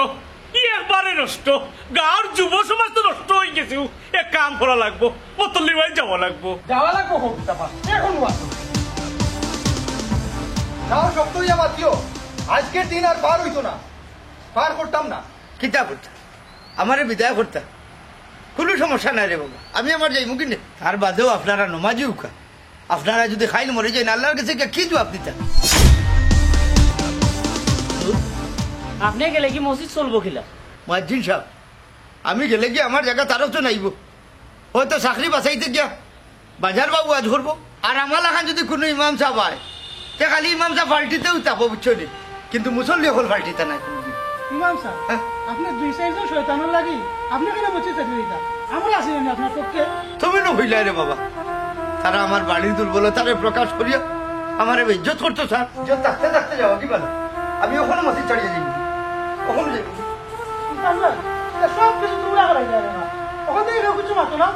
একবারে নষ্ট গাঁর যুব সমাজ তো নষ্ট হয়ে গেছে এক কাম করা লাগবো মতল্লি ভাই যাওয়া লাগবো যাওয়া লাগবো হোক এখন ওয়াজ যাও শক্তই আমার দিও আজকের দিন আর পার হইতো না পার করতাম না কিতা করতা আমারে বিদায় করতা কোনো সমস্যা নাই রে বাবা আমি আমার যাই মুখি নে তার বাদেও আপনারা নমাজি উকা আপনারা যদি খাইল মরে যাই আল্লাহর কাছে কি জবাব দিতা আপনি গেলে কি মসজিদ চলবো কিলা মুয়াজ্জিন সাহেব আমি গেলে কি আমার জায়গা তারও তো নাইব হয়তো চাকরি বাঁচাইতে গিয়া বাজার বাবু আজ করবো আর আমার লাখান যদি কোনো ইমাম সাহেব হয় তে খালি ইমাম সাহেব পাল্টিতেও তাপো বুঝছো নি কিন্তু মুসল্লি হল পাল্টিতে নাই কোনোদিন। ইমাম সাহেব আপনি দুই সাইজও শয়তানের লাগি আপনি কেন বসে থাকলে দিতা আমরা আছি না আপনার পক্ষে তুমি নো হইলাই রে বাবা তারা আমার বাড়ির দুর্বলতারে প্রকাশ করিয়া আমার ইজ্জত করতো স্যার ইজ্জত থাকতে থাকতে যাওয়া কি বলো আমি ওখানে মসজিদ ছাড়িয়ে যাই ওখানে যাই ইমাম সাহেব এটা সব কিছু তোমরা করাই যাবে না ওখান থেকে কেউ কিছু মাতো না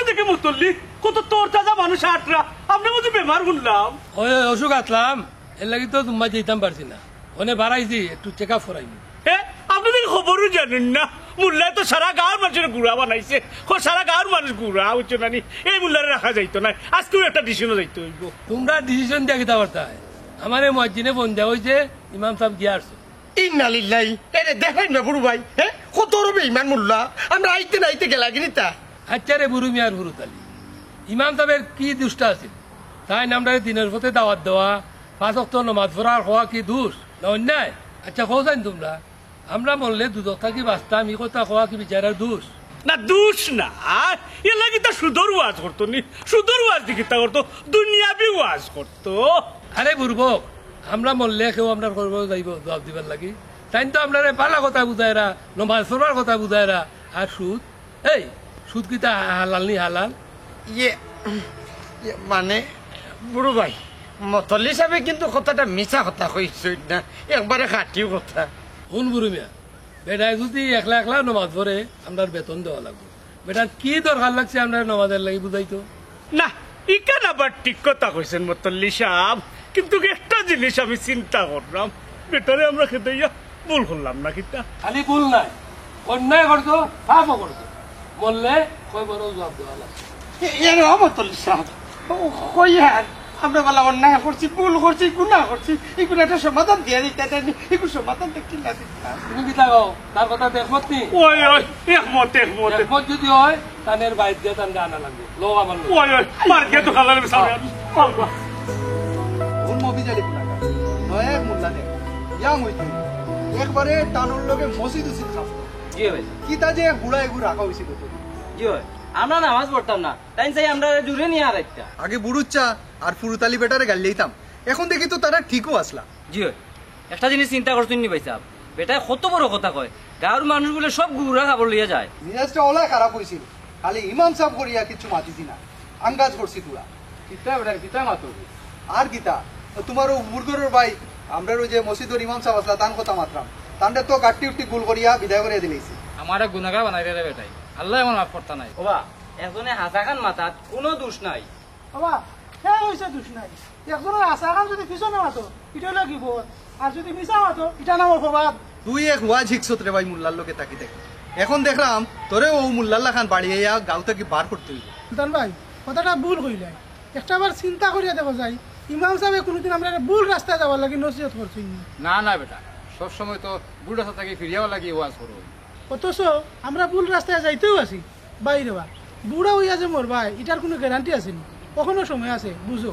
দেখে মতল্লি কত তোর তাজা মানুষ আটরা আপনি বুঝি বেমার শুনলাম ওই অসুখ আসলাম এর লাগি তো তোমার যেতাম পারছি না ওনে বাড়াইছি একটু চেক আপ করাইনি আপনি দেখি খবরও জানেন না মুল্লায় তো সারা গাঁর মানুষের গুড়া বানাইছে সারা গাঁর মানুষ গুড়া হচ্ছে না এই মুল্লারে রাখা যাইতো না আজকেও একটা ডিসিশনও যাইতে হইব তোমরা ডিসিশন দিয়ে কিতা পারতা আমার এই মসজিদে ফোন দেওয়া হয়েছে ইমাম সাহেব গিয়ে আসছো ইন্নালিল্লাহি এরে দেখেন না বুড়ু ভাই হ্যাঁ কত রবে ইমান মোল্লা আমরা আইতে না আইতে গেলা গিরিতা আচ্ছা রে বুড়ু মিয়ার বুড়ু তালি ইমাম সাহেবের কি দুষ্টা আছে তাই আমরা দিনের পথে দাওয়াত দেওয়া 5 ওয়াক্ত নামাজ পড়ার হওয়া কি দোষ না অন্যায় আচ্ছা কও জানি তোমরা আমরা বললে দুধক থাকি বাঁচতাম ই কথা হওয়া কি বিচারের দোষ না দোষ না এ লাগি তা সুদর ওয়াজ করতো নি সুদর ওয়াজ দিকে তা করতো দুনিয়াবি ওয়াজ করতো আরে বুড়বক আমরা মরলে কেউ আপনার করবো যাইব জবাব দিবার লাগি তাই তো আপনার পালা কথা বুঝায়রা নমাজ পড়ার কথা বুঝায়রা আর সুদ এই সুদ কিতা হালাল নি হালাল ইয়ে মানে বুড়ু ভাই মতল্লি সাহেবে কিন্তু কথাটা মিছা কথা কইছ না একবারে খাটিও কথা শুন বুড়ু মিয়া বেটায় যদি একলা একলা নমাজ পড়ে আপনার বেতন দেওয়া লাগবে বেটার কি দরকার লাগছে আপনার নমাজের লাগি বুঝাইতো না ইকান আবার ঠিক কথা কইছেন মতল্লি সাহেব কিন্তু একটা জিনিস আমি চিন্তা করলাম বেটারে আমরা খেতে ভুল করলাম না কিতা খালি ভুল নাই অন্যায় করতো পাপও করতো বললে কই বড় জবাব দেওয়া লাগবে এর মতল্লি সাহেব কই আর আমরা বলা অন্যায় করছি ভুল করছি গুনাহ করছি এগুলো একটা সমাধান দিয়ে দিতে দেন এগুলো সমাধান দেখি না তুমি কি থাকো তার কথা দেখমত নি ওই ওই একমত একমত একমত যদি হয় তানের বাইর দিয়ে তান আনা লাগবে লো আমার লোক। ওই ওই মার গিয়ে তো খালার সামনে কোন মবিজালি পুলাকা নয় মোল্লা নে ইয়াং হইতো একবারে টানুর লগে মসজিদ উচিত খাস্ত জি ভাই কিতা যে গুড়া এগুলো রাখা হয়েছিল তো জি ভাই আমরা নামাজ পড়তাম না তাই চাই আমরা জুড়ে নিয়ে আর একটা আগে বুড়ুচ্চা আর ফুরুতালি বেটারে গাল দিতাম এখন দেখি তো তারা ঠিকও আসলা জি ভাই একটা জিনিস চিন্তা করছেন নি ভাই সাহেব বেটায় কত বড় কথা কয় গাঁর মানুষগুলো সব গুড়া খাবার লইয়া যায় মিজাজটা ওলাই খারাপ হয়েছিল খালি ইমাম সাহেব করিয়া কিছু মাতিছি না আঙ্গাজ করছি তোরা কিতা বেটার কিতা মাতো আর গীতা তোমার ও মুরগরের ভাই আমরা ওই যে মসজিদের ইমাম সাহেব আসলা তান কথা মাত্রাম তানটা তো গাট্টি উট্টি গুল করিয়া বিদায় করিয়া দিলেছি আমারে গুনাহগার বানাই রে বেটাই আল্লাহ এমন মাফ করতা নাই ওবা একজনে হাসা খান মাথাত কোনো দোষ নাই বাবা হ্যাঁ হয়েছে দুষ নাই একজনের আশা খান যদি পিছনে মাতো এটা লাগিব আর যদি মিশা মাতো এটা নাম অপবাদ তুই এক ওয়াজ হিকসত রে ভাই মুল্লার লোকে তাকি দেখি এখন দেখলাম তোরে ও মুল্লাল্লা খান বাড়িয়ে গাঁও থেকে বার করতে হইব সুলতান ভাই কথাটা ভুল কইলে একটা বার চিন্তা করিয়া দেখা যায় ইমাম সাহেব কোনোদিন আমরা ভুল রাস্তায় যাওয়ার লাগি নসিহত করছি না না বেটা সব সময় তো বুড়া সাথে ফিরিয়াও লাগি ওয়াজ করো অথচ আমরা ভুল রাস্তায় যাইতেও আছি বাইরে বা বুড়া হইয়া যে মোর ভাই এটার কোনো গ্যারান্টি আছে নি কখনো সময় আছে বুঝো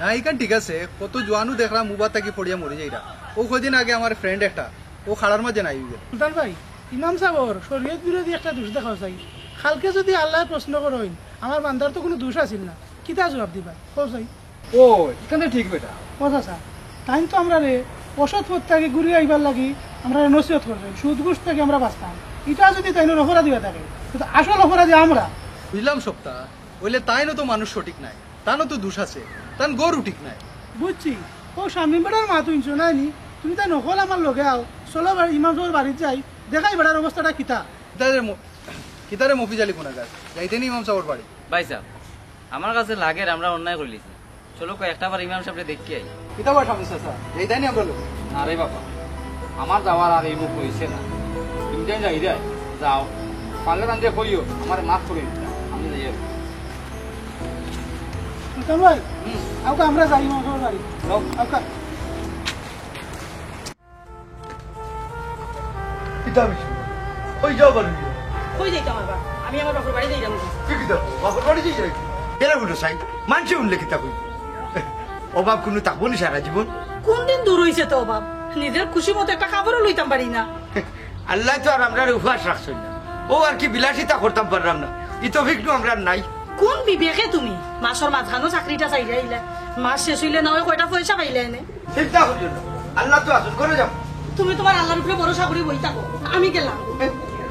না ইকান ঠিক আছে কত জোয়ানু দেখলাম মুবার তাকি পড়িয়া মরে যাইরা ও কদিন আগে আমার ফ্রেন্ড একটা ও খাড়ার মাঝে নাই গেল সুলতান ভাই ইমাম সাহেবর শরীয়ত বিরোধী একটা দোষ দেখা চাই কালকে যদি আল্লাহ প্রশ্ন করেন আমার বান্দার তো কোনো দোষ আছিল না কিতা জবাব দিবা কও চাই ও এখানে ঠিক বেটা কথা স্যার তাই তো আমরা রে অসৎ পথ থেকে ঘুরে আইবার লাগি আমরা নসিহত করবেন সুদ ঘুষ থেকে আমরা বাঁচতাম এটা যদি তাই অপরাধী হয়ে থাকে কিন্তু আসল অপরাধী আমরা বুঝলাম সপ্তাহ বললে তাইনও তো মানুষ সঠিক নাই তানও তো দোষ আছে তান গরু ঠিক নাই বুঝছি ও স্বামী বেড়ার মা তুই নাই নি তুমি তাই নকল আমার লগে আও চলো ইমাম সাহেবের বাড়িতে যাই দেখাই বেড়ার অবস্থাটা কিতা কিতারে মফিজ আলী গুনাগার যাইতে নি ইমাম সাহেবের বাড়ি। ভাই সাহেব আমার কাছে লাগে আমরা অন্যায় করে লিছি, চলো কয়েকটা বার ইমাম সাহেবকে দেখি আই। কিতাবার সমস্যা স্যার যাইতে নি আমরা লোক। আরে বাবা আমার যাওয়ার আর এই মুখ হয়েছে না, তুমি যাই যাই যায় যাও, পারলে তান্তে কইও আমার মাফ করে দিতা, আমি যাই যাবো। সুলতান ভাই আউকা আমরা যাই ইমাম সাহেবের বাড়ি আউকা। কিতা বিষয় ওই যাও বলি কই যাইতাম আবার আমি আমার বাপের বাড়ি যাইতাম ঠিক আছে বাবার বাড়ি যাই এরা কোনো সাই মানছে উল্লেখ কিতা কই অভাব কোনো থাকবো নি সারা জীবন। কোন দিন দূর হইছে তো বাপ নিজের খুশি মতো একটা কাপড়ও লইতাম পারি না। আল্লাহ তো আর আমরা উপহাস রাখছই না, ও আর কি বিলাসিতা করতাম পারলাম না, ই তো ভিক্নু আমরা নাই। কোন বিবেকে তুমি মাসের মাঝখানো চাকরিটা চাই যাইলে মাস শেষ হইলে না হয় কয়টা পয়সা পাইলে এনে। চিন্তা করছো না, আল্লাহ তো আসল করে যাও। তুমি তোমার আল্লাহর উপরে ভরসা করে বই থাকো, আমি গেলাম।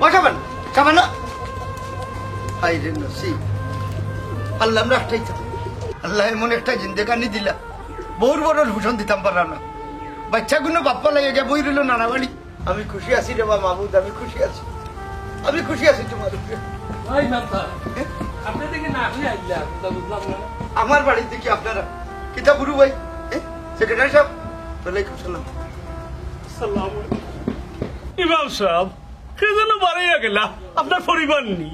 বসাবেন খাবেন না হাই রে নসিব, আল্লাহ আমরা একটাই থাকি, আল্লাহ এমন একটা জিন্দেগানি দিলা বহুর বড় ভূষণ দিতাম পারলাম না। বাচ্চাগুলো বাপ্পা লাগে যা বই রইল নানা বাড়ি। আমি খুশি আছি রে বা মাহবুদ, আমি খুশি আছি, আমি খুশি আছি তোমার উপরে। ওই ইমাম সাহেব আপনি দেখে না হয়ে আইলা বুঝলাম না। আমার বাড়িতে কি আপনারা কিতা বুড়ু ভাই সেক্রেটারি সাহেব ওয়ালাইকুম সালাম। ইমাম সাহেব কে যেন বাড়াইয়া গেলা, আপনার পরিবার নেই।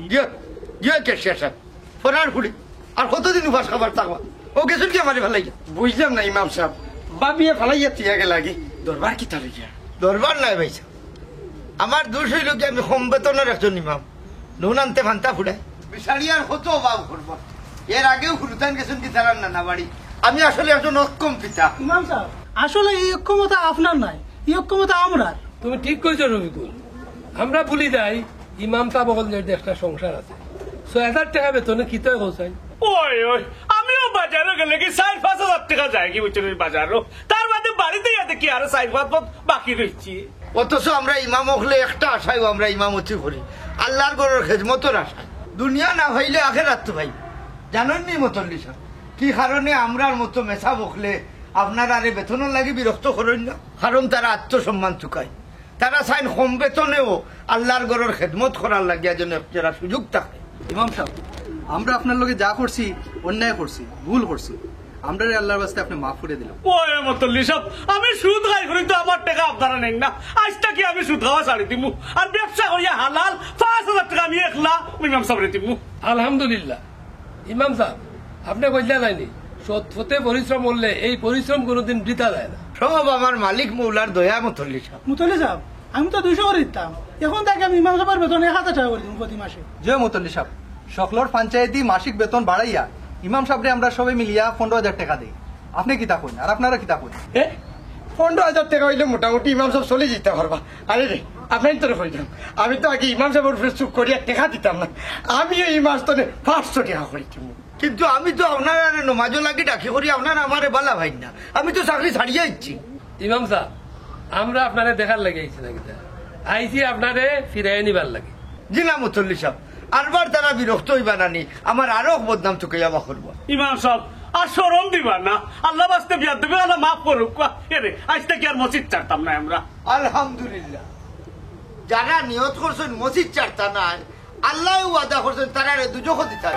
কেশিয়া সাহেব ফরার ফুড়ি আর কতদিন উপাস খাবার থাকবা, ও গেছুন কি আমার ভালাই বুঝলাম না ইমাম সাহেব বাবিয়ে ফালাইয়া তিয়া গেলা কি দরবার কি তার দরবার নাই ভাই সাহেব, আমার দোষ হইল কি আমি কম বেতনের একজন ইমাম, নুন আনতে ফান্তা ফুড়াই বিচারি আর কত অভাব করবো। এর আগেও খুলতান গেছেন কি তার নানা বাড়ি, আমি আসলে একজন অক্ষম পিতা। ইমাম সাহেব আসলে এই অক্ষমতা আপনার নাই, এই অক্ষমতা আমরার। তুমি ঠিক কইছো রবিকুল, আমরা ভুলি যাই ইমাম সাহেব হলের যে একটা সংসার আছে, ৬,০০০ টাকা বেতনে কি তো হোসাই। ওই ওই আমিও বাজারে গেলে কি ৪-৫ হাজার টাকা যায় কি বুঝছেন বাজারও, তার বাদে বাড়িতে যাতে কি আরো ৪-৫ বাকি রয়েছে। অথচ আমরা ইমাম হলে একটা আশায় আমরা ইমামতি করি, আল্লাহর গরের খেজমতর আশায়। দুনিয়া না ভাইলে আখেরাত তো ভাই জানেন নি মতল্লি সাহেব কি কারণে আমরার মতো মেশা বকলে আপনার আরে বেতনও লাগে বিরক্ত করেন না, কারণ তারা আত্মসম্মান চুকায়, তারা চাইন কম বেতনেও আল্লাহর গরের খেদমত করার লাগিয়া যেন যারা সুযোগ থাকে। ইমাম সাহেব আমরা আপনার লগে যা করছি অন্যায় করছি, ভুল করছি, আমরা আল্লাহর বাস্তে আপনি মাফ করে দিলাম। ওই মতল্লি সাহেব আমি সুদ খাই করি তো আমার টাকা আপনারা নেন না, আজটা কি আমি সুদ খাওয়া ছাড়ি দিমু আর ব্যবসা করিয়া হালাল ৫,০০০ টাকা আমি একলা ইমাম সাহেব দিমু। আলহামদুলিল্লাহ ইমাম সাহেব আপনি কইলা নাইনি সৎ পথে পরিশ্রম করলে এই পরিশ্রম কোনোদিন বৃথা যায় না। সব আমার মালিক মৌলার দয়া মতল্লি সাহেব। মুতলি সাহেব আমি তো 200 করে দিতাম, এখন তাকে আমি ইমাম সাহেবের বেতন ১,০০০ টাকা করে দিব প্রতি মাসে। জয় মতল্লি সাহেব, সকলর পঞ্চায়েতি মাসিক বেতন বাড়াইয়া ইমাম সাহেবরে আমরা সবাই মিলিয়া ১৫,০০০ টাকা দিই। আপনি কি তা কইন আর আপনারা কি তা কইন? ১৫,০০০ টাকা হইলে মোটামুটি ইমাম সাহেব চলে যেতে পারবা। আরে রে আপনার তো কইলাম আমি তো আগে ইমাম সাহেবের উপরে চুপ করিয়া টাকা দিতাম না, আমি এই মাস তো ৫০০ টাকা করে দিব। কিন্তু আমি তো আপনার নমাজও লাগি ডাকি করি আপনার আমারে বালা ভাই না, আমি তো চাকরি ছাড়িয়ে ইচ্ছি। ইমাম সাহেব আমরা আপনারে দেখার লাগে আইছি নাকি আইছি আপনারে ফিরাই নিবার লাগে। জি না মুতল্লি সাহেব আরবার তারা বিরক্ত হইবা নানি, আমার আরো বদনাম চুকে যাওয়া করবো। ইমাম সাহেব আর শরম দিবা না, আল্লাহ বাস্তে বিয়া দেবে আল্লাহ মাফ করুক। আজটা কি আর মসজিদ ছাড়তাম না আমরা। আলহামদুলিল্লাহ যারা নিয়ত করছেন মসজিদ ছাড়তা নাই, আল্লাহ ওয়াদা করছেন তারা দুজক দিতে